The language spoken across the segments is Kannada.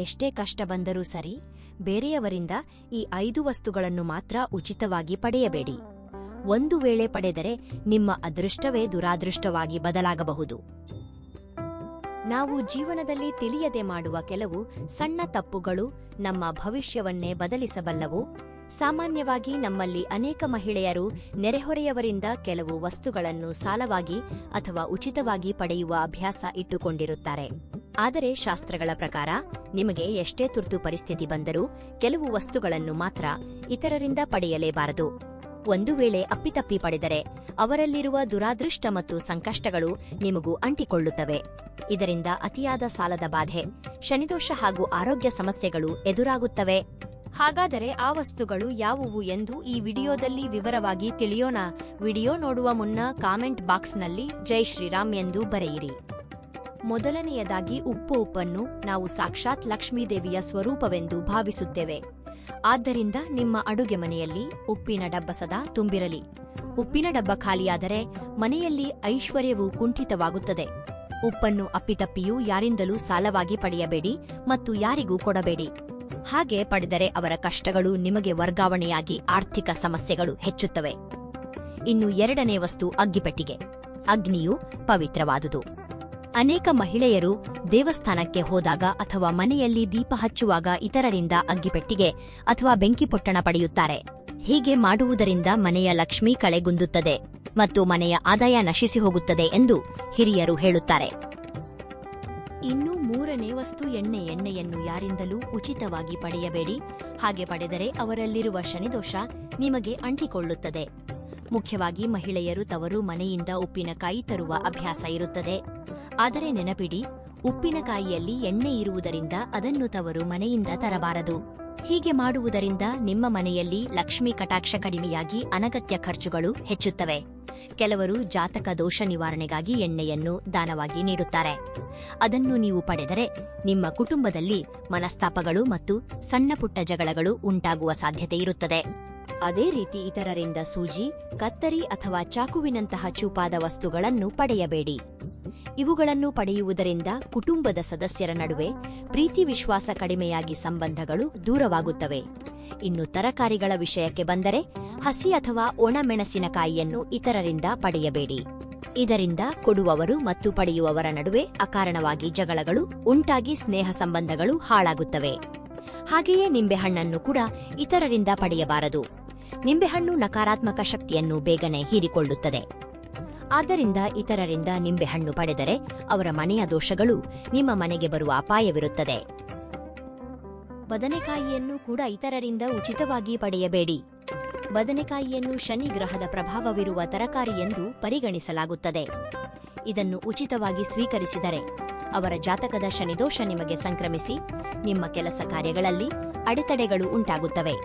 ಎಷ್ಟೇ ಕಷ್ಟ ಬಂದರೂ ಸರಿ, ಬೇರೆಯವರಿಂದ ಈ 5 ವಸ್ತುಗಳನ್ನು ಮಾತ್ರ ಉಚಿತವಾಗಿ ಪಡೆಯಬೇಡಿ. ಒಂದು ವೇಳೆ ಪಡೆದರೆ ನಿಮ್ಮ ಅದೃಷ್ಟವೇ ದುರಾದೃಷ್ಟವಾಗಿ ಬದಲಾಗಬಹುದು. ನಾವು ಜೀವನದಲ್ಲಿ ತಿಳಿಯದೆ ಮಾಡುವ ಕೆಲವು ಸಣ್ಣ ತಪ್ಪುಗಳು ನಮ್ಮ ಭವಿಷ್ಯವನ್ನೇ ಬದಲಿಸಬಲ್ಲವು. ಸಾಮಾನ್ಯವಾಗಿ ನಮ್ಮಲ್ಲಿ ಅನೇಕ ಮಹಿಳೆಯರು ನೆರೆಹೊರೆಯವರಿಂದ ಕೆಲವು ವಸ್ತುಗಳನ್ನು ಸಾಲವಾಗಿ ಅಥವಾ ಉಚಿತವಾಗಿ ಪಡೆಯುವ ಅಭ್ಯಾಸ ಇಟ್ಟುಕೊಂಡಿರುತ್ತಾರೆ. ಆದರೆ ಶಾಸ್ತ್ರಗಳ ಪ್ರಕಾರ ನಿಮಗೆ ಎಷ್ಟೇ ತುರ್ತು ಪರಿಸ್ಥಿತಿ ಬಂದರೂ ಕೆಲವು ವಸ್ತುಗಳನ್ನು ಮಾತ್ರ ಇತರರಿಂದ ಪಡೆಯಲೇಬಾರದು. ಒಂದು ವೇಳೆ ಅಪ್ಪಿತಪ್ಪಿ ಪಡೆದರೆ ಅವರಲ್ಲಿರುವ ದುರಾದೃಷ್ಟ ಮತ್ತು ಸಂಕಷ್ಟಗಳು ನಿಮಗೂ ಅಂಟಿಕೊಳ್ಳುತ್ತವೆ. ಇದರಿಂದ ಅತಿಯಾದ ಸಾಲದ ಬಾಧೆ, ಶನಿದೋಷ ಹಾಗೂ ಆರೋಗ್ಯ ಸಮಸ್ಯೆಗಳು ಎದುರಾಗುತ್ತವೆ. ಹಾಗಾದರೆ ಆ ವಸ್ತುಗಳು ಯಾವುವು ಎಂದು ಈ ವಿಡಿಯೋದಲ್ಲಿ ವಿವರವಾಗಿ ತಿಳಿಯೋಣ. ವಿಡಿಯೋ ನೋಡುವ ಮುನ್ನ ಕಾಮೆಂಟ್ ಬಾಕ್ಸ್ನಲ್ಲಿ ಜೈ ಶ್ರೀರಾಮ್ ಎಂದು ಬರೆಯಿರಿ. ಮೊದಲನೆಯದಾಗಿ ಉಪ್ಪನ್ನು ನಾವು ಸಾಕ್ಷಾತ್ ಲಕ್ಷ್ಮೀದೇವಿಯ ಸ್ವರೂಪವೆಂದು ಭಾವಿಸುತ್ತೇವೆ. ಆದ್ದರಿಂದ ನಿಮ್ಮ ಅಡುಗೆ ಮನೆಯಲ್ಲಿ ಉಪ್ಪಿನ ಡಬ್ಬ ಸದಾ ತುಂಬಿರಲಿ. ಉಪ್ಪಿನ ಡಬ್ಬ ಖಾಲಿಯಾದರೆ ಮನೆಯಲ್ಲಿ ಐಶ್ವರ್ಯವು ಕುಂಠಿತವಾಗುತ್ತದೆ. ಉಪ್ಪನ್ನು ಅಪ್ಪಿತಪ್ಪಿಯೂ ಯಾರಿಂದಲೂ ಸಾಲವಾಗಿ ಪಡೆಯಬೇಡಿ ಮತ್ತು ಯಾರಿಗೂ ಕೊಡಬೇಡಿ. ಹಾಗೆ ಪಡೆದರೆ ಅವರ ಕಷ್ಟಗಳು ನಿಮಗೆ ವರ್ಗಾವಣೆಯಾಗಿ ಆರ್ಥಿಕ ಸಮಸ್ಯೆಗಳು ಹೆಚ್ಚುತ್ತವೆ. ಇನ್ನು ಎರಡನೇ ವಸ್ತು ಅಗ್ಗಿಪೆಟ್ಟಿಗೆ. ಅಗ್ನಿಯು ಪವಿತ್ರವಾದುದು. ಅನೇಕ ಮಹಿಳೆಯರು ದೇವಸ್ಥಾನಕ್ಕೆ ಹೋದಾಗ ಅಥವಾ ಮನೆಯಲ್ಲಿ ದೀಪ ಹಚ್ಚುವಾಗ ಇತರರಿಂದ ಅಗ್ಗಿಪೆಟ್ಟಿಗೆ ಅಥವಾ ಬೆಂಕಿಪೊಟ್ಟಣ ಪಡೆಯುತ್ತಾರೆ. ಹೀಗೆ ಮಾಡುವುದರಿಂದ ಮನೆಯ ಲಕ್ಷ್ಮಿ ಕಳೆಗುಂದುತ್ತದೆ ಮತ್ತು ಮನೆಯ ಆದಾಯ ನಶಿಸಿ ಹೋಗುತ್ತದೆ ಎಂದು ಹಿರಿಯರು ಹೇಳುತ್ತಾರೆ. ಇನ್ನು ಮೂರನೇ ವಸ್ತು ಎಣ್ಣೆಯನ್ನು ಯಾರಿಂದಲೂ ಉಚಿತವಾಗಿ ಪಡೆಯಬೇಡಿ. ಹಾಗೆ ಪಡೆದರೆ ಅವರಲ್ಲಿರುವ ಶನಿದೋಷ ನಿಮಗೆ ಅಂಟಿಕೊಳ್ಳುತ್ತದೆ. ಮುಖ್ಯವಾಗಿ ಮಹಿಳೆಯರು ತವರು ಮನೆಯಿಂದ ಉಪ್ಪಿನಕಾಯಿ ತರುವ ಅಭ್ಯಾಸ ಇರುತ್ತದೆ. ಆದರೆ ನೆನಪಿಡಿ, ಉಪ್ಪಿನಕಾಯಿಯಲ್ಲಿ ಎಣ್ಣೆ ಇರುವುದರಿಂದ ಅದನ್ನು ತವರು ಮನೆಯಿಂದ ತರಬಾರದು. ಹೀಗೆ ಮಾಡುವುದರಿಂದ ನಿಮ್ಮ ಮನೆಯಲ್ಲಿ ಲಕ್ಷ್ಮೀ ಕಟಾಕ್ಷ ಕಡಿಮೆಯಾಗಿ ಅನಗತ್ಯ ಖರ್ಚುಗಳು ಹೆಚ್ಚುತ್ತವೆ. ಕೆಲವರು ಜಾತಕ ದೋಷ ನಿವಾರಣೆಗಾಗಿ ಎಣ್ಣೆಯನ್ನು ದಾನವಾಗಿ ನೀಡುತ್ತಾರೆ. ಅದನ್ನು ನೀವು ಪಡೆದರೆ ನಿಮ್ಮ ಕುಟುಂಬದಲ್ಲಿ ಮನಸ್ತಾಪಗಳು ಮತ್ತು ಸಣ್ಣಪುಟ್ಟ ಜಗಳಗಳು ಉಂಟಾಗುವ ಸಾಧ್ಯತೆ ಇರುತ್ತದೆ. ಅದೇ ರೀತಿ ಇತರರಿಂದ ಸೂಜಿ, ಕತ್ತರಿ ಅಥವಾ ಚಾಕುವಿನಂತಹ ಚೂಪಾದ ವಸ್ತುಗಳನ್ನು ಪಡೆಯಬೇಡಿ. ಇವುಗಳನ್ನು ಪಡೆಯುವುದರಿಂದ ಕುಟುಂಬದ ಸದಸ್ಯರ ನಡುವೆ ಪ್ರೀತಿ ವಿಶ್ವಾಸ ಕಡಿಮೆಯಾಗಿ ಸಂಬಂಧಗಳು ದೂರವಾಗುತ್ತವೆ. ಇನ್ನು ತರಕಾರಿಗಳ ವಿಷಯಕ್ಕೆ ಬಂದರೆ ಹಸಿ ಅಥವಾ ಒಣಮೆಣಸಿನಕಾಯಿಯನ್ನು ಇತರರಿಂದ ಪಡೆಯಬೇಡಿ. ಇದರಿಂದ ಕೊಡುವವರು ಮತ್ತು ಪಡೆಯುವವರ ನಡುವೆ ಅಕಾರಣವಾಗಿ ಜಗಳಗಳು ಉಂಟಾಗಿ ಸ್ನೇಹ ಸಂಬಂಧಗಳು ಹಾಳಾಗುತ್ತವೆ. ಹಾಗೆಯೇ ನಿಂಬೆಹಣ್ಣನ್ನು ಕೂಡ ಇತರರಿಂದ ಪಡೆಯಬಾರದು. ನಿಂಬೆಹಣ್ಣು ನಕಾರಾತ್ಮಕ ಶಕ್ತಿಯನ್ನು ಬೇಗನೆ ಹೀರಿಕೊಳ್ಳುತ್ತದೆ. ಆದ್ದರಿಂದ ಇತರರಿಂದ ನಿಂಬೆಹಣ್ಣು ಪಡೆದರೆ ಅವರ ಮನೆಯ ದೋಷಗಳು ನಿಮ್ಮ ಮನೆಗೆ ಬರುವ ಅಪಾಯವಿರುತ್ತದೆ. ಬದನೆಕಾಯಿಯನ್ನು ಕೂಡ ಇತರರಿಂದ ಉಚಿತವಾಗಿ ಪಡೆಯಬೇಡಿ. ಬದನೆಕಾಯಿಯನ್ನು ಶನಿ ಗ್ರಹದ ಪ್ರಭಾವವಿರುವ ತರಕಾರಿ ಎಂದು ಪರಿಗಣಿಸಲಾಗುತ್ತದೆ. ಇದನ್ನು ಉಚಿತವಾಗಿ ಸ್ವೀಕರಿಸಿದರೆ ಅವರ ಜಾತಕದ ಶನಿದೋಷ ನಿಮಗೆ ಸಂಕ್ರಮಿಸಿ ನಿಮ್ಮ ಕೆಲಸ ಕಾರ್ಯಗಳಲ್ಲಿ ಅಡೆತಡೆಗಳು ಉಂಟಾಗುತ್ತವೆ.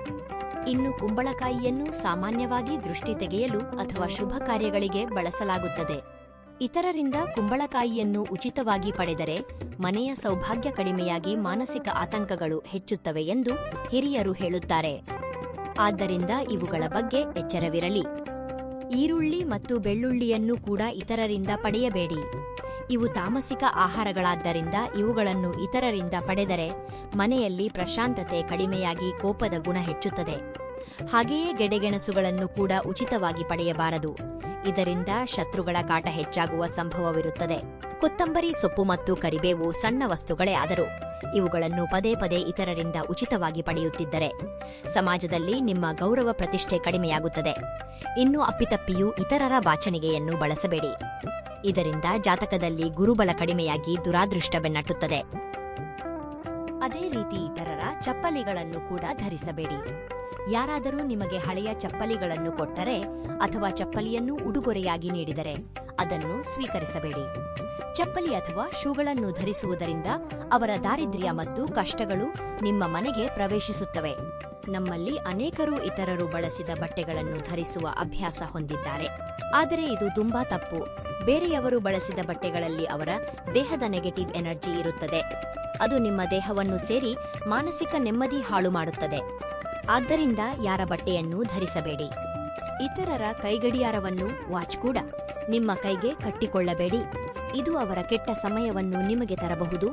ಇನ್ನು ಕುಂಬಳಕಾಯಿಯನ್ನು ಸಾಮಾನ್ಯವಾಗಿ ದೃಷ್ಟಿ ತೆಗೆಯಲು ಅಥವಾ ಶುಭ ಕಾರ್ಯಗಳಿಗೆ ಬಳಸಲಾಗುತ್ತದೆ. ಇತರರಿಂದ ಕುಂಬಳಕಾಯಿಯನ್ನು ಉಚಿತವಾಗಿ ಪಡೆದರೆ ಮನೆಯ ಸೌಭಾಗ್ಯ ಕಡಿಮೆಯಾಗಿ ಮಾನಸಿಕ ಆತಂಕಗಳು ಹೆಚ್ಚುತ್ತವೆ ಎಂದು ಹಿರಿಯರು ಹೇಳುತ್ತಾರೆ. ಆದ್ದರಿಂದ ಇವುಗಳ ಬಗ್ಗೆ ಎಚ್ಚರವಿರಲಿ. ಈರುಳ್ಳಿ ಮತ್ತು ಬೆಳ್ಳುಳ್ಳಿಯನ್ನು ಕೂಡ ಇತರರಿಂದ ಪಡೆಯಬೇಡಿ. ಇವು ತಾಮಸಿಕ ಆಹಾರಗಳಾದ್ದರಿಂದ ಇವುಗಳನ್ನು ಇತರರಿಂದ ಪಡೆದರೆ ಮನೆಯಲ್ಲಿ ಪ್ರಶಾಂತತೆ ಕಡಿಮೆಯಾಗಿ ಕೋಪದ ಗುಣ ಹೆಚ್ಚುತ್ತದೆ. ಹಾಗೆಯೇ ಗೆಣಸುಗಳನ್ನು ಕೂಡ ಉಚಿತವಾಗಿ ಪಡೆಯಬಾರದು. ಇದರಿಂದ ಶತ್ರುಗಳ ಕಾಟ ಹೆಚ್ಚಾಗುವ ಸಂಭವವಿರುತ್ತದೆ. ಕೊತ್ತಂಬರಿ ಸೊಪ್ಪು ಮತ್ತು ಕರಿಬೇವು ಸಣ್ಣ ವಸ್ತುಗಳೇ ಆದರೂ ಇವುಗಳನ್ನು ಪದೇ ಪದೇ ಇತರರಿಂದ ಉಚಿತವಾಗಿ ಪಡೆಯುತ್ತಿದ್ದರೆ ಸಮಾಜದಲ್ಲಿ ನಿಮ್ಮ ಗೌರವ ಪ್ರತಿಷ್ಠೆ ಕಡಿಮೆಯಾಗುತ್ತದೆ. ಇನ್ನು ಅಪ್ಪಿತಪ್ಪಿಯೂ ಇತರರ ಬಾಚಣಿಗೆಯನ್ನು ಬಳಸಬೇಡಿ. ಇದರಿಂದ ಜಾತಕದಲ್ಲಿ ಗುರುಬಲ ಕಡಿಮೆಯಾಗಿ ದುರಾದೃಷ್ಟ ಬೆನ್ನಟ್ಟುತ್ತದೆ. ಅದೇ ರೀತಿ ಇತರರ ಚಪ್ಪಲಿಗಳನ್ನು ಕೂಡ ಧರಿಸಬೇಡಿ. ಯಾರಾದರೂ ನಿಮಗೆ ಹಳೆಯ ಚಪ್ಪಲಿಗಳನ್ನು ಕೊಟ್ಟರೆ ಅಥವಾ ಚಪ್ಪಲಿಯನ್ನು ಉಡುಗೊರೆಯಾಗಿ ನೀಡಿದರೆ ಅದನ್ನು ಸ್ವೀಕರಿಸಬೇಡಿ. ಚಪ್ಪಲಿ ಅಥವಾ ಶೂಗಳನ್ನು ಧರಿಸುವುದರಿಂದ ಅವರ ದಾರಿದ್ರ್ಯ ಮತ್ತು ಕಷ್ಟಗಳು ನಿಮ್ಮ ಮನೆಗೆ ಪ್ರವೇಶಿಸುತ್ತವೆ. ನಮ್ಮಲ್ಲಿ ಅನೇಕರು ಇತರರು ಬಳಸಿದ ಬಟ್ಟೆಗಳನ್ನು ಧರಿಸುವ ಅಭ್ಯಾಸ ಹೊಂದಿದ್ದಾರೆ. ಆದರೆ ಇದು ತುಂಬಾ ತಪ್ಪು. ಬೇರೆಯವರು ಬಳಸಿದ ಬಟ್ಟೆಗಳಲ್ಲಿ ಅವರ ದೇಹದ ನೆಗೆಟಿವ್ ಎನರ್ಜಿ ಇರುತ್ತದೆ. ಅದು ನಿಮ್ಮ ದೇಹವನ್ನು ಸೇರಿ ಮಾನಸಿಕ ನೆಮ್ಮದಿ ಹಾಳು ಮಾಡುತ್ತದೆ. ಆದ್ದರಿಂದ ಯಾರ ಬಟ್ಟೆಯನ್ನೂ ಧರಿಸಬೇಡಿ. ಇತರರ ಕೈಗಡಿಯಾರವನ್ನು ವಾಚ್ ಕೂಡ ನಿಮ್ಮ ಕೈಗೆ ಕಟ್ಟಿಕೊಳ್ಳಬೇಡಿ. ಇದು ಅವರ ಕೆಟ್ಟ ಸಮಯವನ್ನು ನಿಮಗೆ ತರಬಹುದು.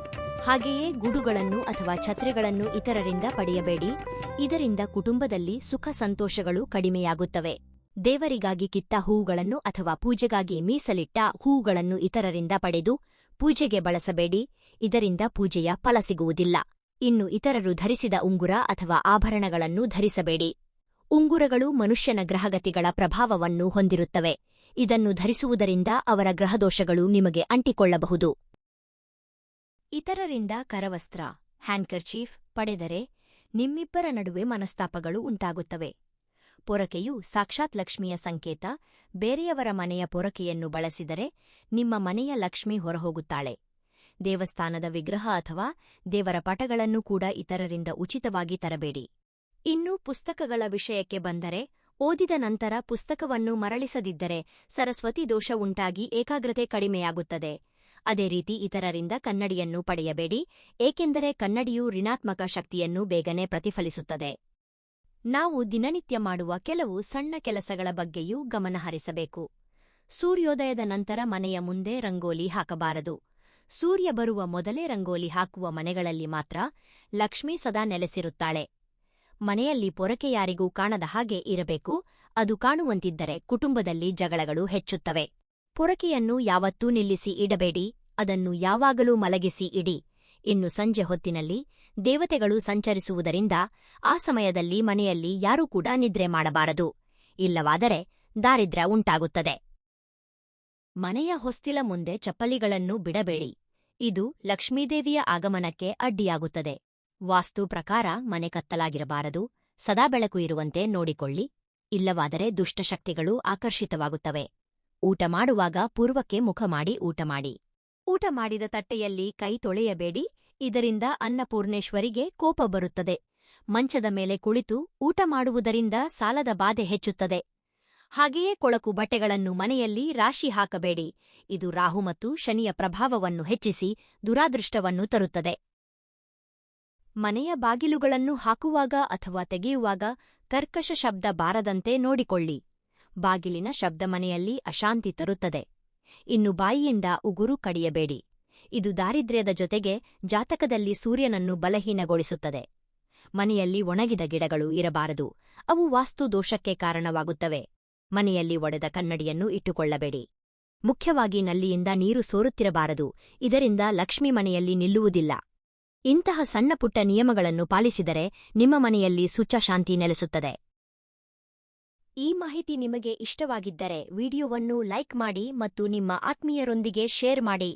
ಹಾಗೆಯೇ ಗೂಡುಗಳನ್ನು ಅಥವಾ ಛತ್ರಿಗಳನ್ನು ಇತರರಿಂದ ಪಡೆಯಬೇಡಿ, ಇದರಿಂದ ಕುಟುಂಬದಲ್ಲಿ ಸುಖ ಸಂತೋಷಗಳು ಕಡಿಮೆಯಾಗುತ್ತವೆ. ದೇವರಿಗಾಗಿ ಕಿತ್ತ ಹೂವುಗಳನ್ನು ಅಥವಾ ಪೂಜೆಗಾಗಿ ಮೀಸಲಿಟ್ಟ ಹೂವುಗಳನ್ನು ಇತರರಿಂದ ಪಡೆದು ಪೂಜೆಗೆ ಬಳಸಬೇಡಿ, ಇದರಿಂದ ಪೂಜೆಯ ಫಲ ಸಿಗುವುದಿಲ್ಲ. ಇನ್ನು ಇತರರು ಧರಿಸಿದ ಉಂಗುರ ಅಥವಾ ಆಭರಣಗಳನ್ನು ಧರಿಸಬೇಡಿ. ಉಂಗುರಗಳು ಮನುಷ್ಯನ ಗ್ರಹಗತಿಗಳ ಪ್ರಭಾವವನ್ನು ಹೊಂದಿರುತ್ತವೆ. ಇದನ್ನು ಧರಿಸುವುದರಿಂದ ಅವರ ಗ್ರಹದೋಷಗಳು ನಿಮಗೆ ಅಂಟಿಕೊಳ್ಳಬಹುದು. ಇತರರಿಂದ ಕರವಸ್ತ್ರ, ಹ್ಯಾಂಡ್ಕರ್ಚೀಫ್ ಪಡೆದರೆ ನಿಮ್ಮಿಬ್ಬರ ನಡುವೆ ಮನಸ್ತಾಪಗಳು ಉಂಟಾಗುತ್ತವೆ. ಪೊರಕೆಯು ಸಾಕ್ಷಾತ್ ಲಕ್ಷ್ಮಿಯ ಸಂಕೇತ. ಬೇರೆಯವರ ಮನೆಯ ಪೊರಕೆಯನ್ನು ಬಳಸಿದರೆ ನಿಮ್ಮ ಮನೆಯ ಲಕ್ಷ್ಮಿ ಹೊರಹೋಗುತ್ತಾಳೆ. ದೇವಸ್ಥಾನದ ವಿಗ್ರಹ ಅಥವಾ ದೇವರ ಪಟಗಳನ್ನು ಕೂಡ ಇತರರಿಂದ ಉಚಿತವಾಗಿ ತರಬೇಡಿ. ಇನ್ನು ಪುಸ್ತಕಗಳ ವಿಷಯಕ್ಕೆ ಬಂದರೆ, ಓದಿದ ನಂತರ ಪುಸ್ತಕವನ್ನು ಮರಳಿಸದಿದ್ದರೆ ಸರಸ್ವತಿ ದೋಷ ಉಂಟಾಗಿ ಏಕಾಗ್ರತೆ ಕಡಿಮೆಯಾಗುತ್ತದೆ. ಅದೇ ರೀತಿ ಇತರರಿಂದ ಕನ್ನಡಿಯನ್ನು ಪಡೆಯಬೇಡಿ, ಏಕೆಂದರೆ ಕನ್ನಡಿಯು ಋಣಾತ್ಮಕ ಶಕ್ತಿಯನ್ನು ಬೇಗನೆ ಪ್ರತಿಫಲಿಸುತ್ತದೆ. ನಾವು ದಿನನಿತ್ಯ ಮಾಡುವ ಕೆಲವು ಸಣ್ಣ ಕೆಲಸಗಳ ಬಗ್ಗೆಯೂ ಗಮನಹರಿಸಬೇಕು. ಸೂರ್ಯೋದಯದ ನಂತರ ಮನೆಯ ಮುಂದೆ ರಂಗೋಲಿ ಹಾಕಬಾರದು. ಸೂರ್ಯ ಬರುವ ಮೊದಲೇ ರಂಗೋಲಿ ಹಾಕುವ ಮನೆಗಳಲ್ಲಿ ಮಾತ್ರ ಲಕ್ಷ್ಮೀ ಸದಾ ನೆಲೆಸಿರುತ್ತಾಳೆ. ಮನೆಯಲ್ಲಿ ಪೊರಕೆ ಯಾರಿಗೂ ಕಾಣದ ಹಾಗೆ ಇರಬೇಕು. ಅದು ಕಾಣುವಂತಿದ್ದರೆ ಕುಟುಂಬದಲ್ಲಿ ಜಗಳಗಳು ಹೆಚ್ಚುತ್ತವೆ. ಪೊರಕೆಯನ್ನು ಯಾವತ್ತೂ ನಿಲ್ಲಿಸಿ ಇಡಬೇಡಿ, ಅದನ್ನು ಯಾವಾಗಲೂ ಮಲಗಿಸಿ ಇಡಿ. ಇನ್ನು ಸಂಜೆ ಹೊತ್ತಿನಲ್ಲಿ ದೇವತೆಗಳು ಸಂಚರಿಸುವುದರಿಂದ ಆ ಸಮಯದಲ್ಲಿ ಮನೆಯಲ್ಲಿ ಯಾರೂ ಕೂಡ ನಿದ್ರೆ ಮಾಡಬಾರದು, ಇಲ್ಲವಾದರೆ ದಾರಿದ್ರ್ಯ ಉಂಟಾಗುತ್ತದೆ. ಮನೆಯ ಹೊಸ್ತಿಲ ಮುಂದೆ ಚಪ್ಪಲಿಗಳನ್ನು ಬಿಡಬೇಡಿ, ಇದು ಲಕ್ಷ್ಮೀದೇವಿಯ ಆಗಮನಕ್ಕೆ ಅಡ್ಡಿಯಾಗುತ್ತದೆ. ವಾಸ್ತು ಪ್ರಕಾರ ಮನೆ ಕತ್ತಲಾಗಿರಬಾರದು, ಸದಾ ಬೆಳಕು ಇರುವಂತೆ ನೋಡಿಕೊಳ್ಳಿ, ಇಲ್ಲವಾದರೆ ದುಷ್ಟಶಕ್ತಿಗಳು ಆಕರ್ಷಿತವಾಗುತ್ತವೆ. ಊಟ ಮಾಡುವಾಗ ಪೂರ್ವಕ್ಕೆ ಮುಖ ಮಾಡಿ ಊಟ ಮಾಡಿ. ಊಟ ಮಾಡಿದ ತಟ್ಟೆಯಲ್ಲಿ ಕೈ ತೊಳೆಯಬೇಡಿ, ಇದರಿಂದ ಅನ್ನಪೂರ್ಣೇಶ್ವರಿಗೆ ಕೋಪ ಬರುತ್ತದೆ. ಮಂಚದ ಮೇಲೆ ಕುಳಿತು ಊಟ ಮಾಡುವುದರಿಂದ ಸಾಲದ ಬಾಧೆ ಹೆಚ್ಚುತ್ತದೆ. ಹಾಗೆಯೇ ಕೊಳಕು ಬಟ್ಟೆಗಳನ್ನು ಮನೆಯಲ್ಲಿ ರಾಶಿ ಹಾಕಬೇಡಿ, ಇದು ರಾಹು ಮತ್ತು ಶನಿಯ ಪ್ರಭಾವವನ್ನು ಹೆಚ್ಚಿಸಿ ದುರಾದೃಷ್ಟವನ್ನು ತರುತ್ತದೆ. ಮನೆಯ ಬಾಗಿಲುಗಳನ್ನು ಹಾಕುವಾಗ ಅಥವಾ ತೆಗೆಯುವಾಗ ಕರ್ಕಶ ಶಬ್ದ ಬಾರದಂತೆ ನೋಡಿಕೊಳ್ಳಿ. ಬಾಗಿಲಿನ ಶಬ್ದ ಮನೆಯಲ್ಲಿ ಅಶಾಂತಿ ತರುತ್ತದೆ. ಇನ್ನು ಬಾಯಿಯಿಂದ ಉಗುರು ಕಡಿಯಬೇಡಿ, ಇದು ದಾರಿದ್ರ್ಯದ ಜೊತೆಗೆ ಜಾತಕದಲ್ಲಿ ಸೂರ್ಯನನ್ನು ಬಲಹೀನಗೊಳಿಸುತ್ತದೆ. ಮನೆಯಲ್ಲಿ ಒಣಗಿದ ಗಿಡಗಳು ಇರಬಾರದು, ಅವು ವಾಸ್ತು ದೋಷಕ್ಕೆ ಕಾರಣವಾಗುತ್ತವೆ. ಮನೆಯಲ್ಲಿ ಒಡೆದ ಕನ್ನಡಿಯನ್ನು ಇಟ್ಟುಕೊಳ್ಳಬೇಡಿ. ಮುಖ್ಯವಾಗಿ ನಲ್ಲಿಯಿಂದ ನೀರು ಸೋರುತ್ತಿರಬಾರದು, ಇದರಿಂದ ಲಕ್ಷ್ಮಿ ಮನೆಯಲ್ಲಿ ನಿಲ್ಲುವುದಿಲ್ಲ. ಇಂತಹ ಸಣ್ಣಪುಟ್ಟ ನಿಯಮಗಳನ್ನು ಪಾಲಿಸಿದರೆ ನಿಮ್ಮ ಮನೆಯಲ್ಲಿ ಸುಖ ಶಾಂತಿ ನೆಲೆಸುತ್ತದೆ. ಈ ಮಾಹಿತಿ ನಿಮಗೆ ಇಷ್ಟವಾಗಿದ್ದರೆ ವಿಡಿಯೋವನ್ನು ಲೈಕ್ ಮಾಡಿ ಮತ್ತು ನಿಮ್ಮ ಆತ್ಮೀಯರೊಂದಿಗೆ ಶೇರ್ ಮಾಡಿ.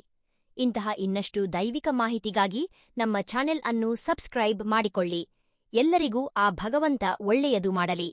ಇಂತಹ ಇನ್ನಷ್ಟು ದೈವಿಕ ಮಾಹಿತಿಗಾಗಿ ನಮ್ಮ ಚಾನೆಲ್ ಅನ್ನು ಸಬ್ಸ್ಕ್ರೈಬ್ ಮಾಡಿಕೊಳ್ಳಿ. ಎಲ್ಲರಿಗೂ ಆ ಭಗವಂತ ಒಳ್ಳೆಯದು ಮಾಡಲಿ.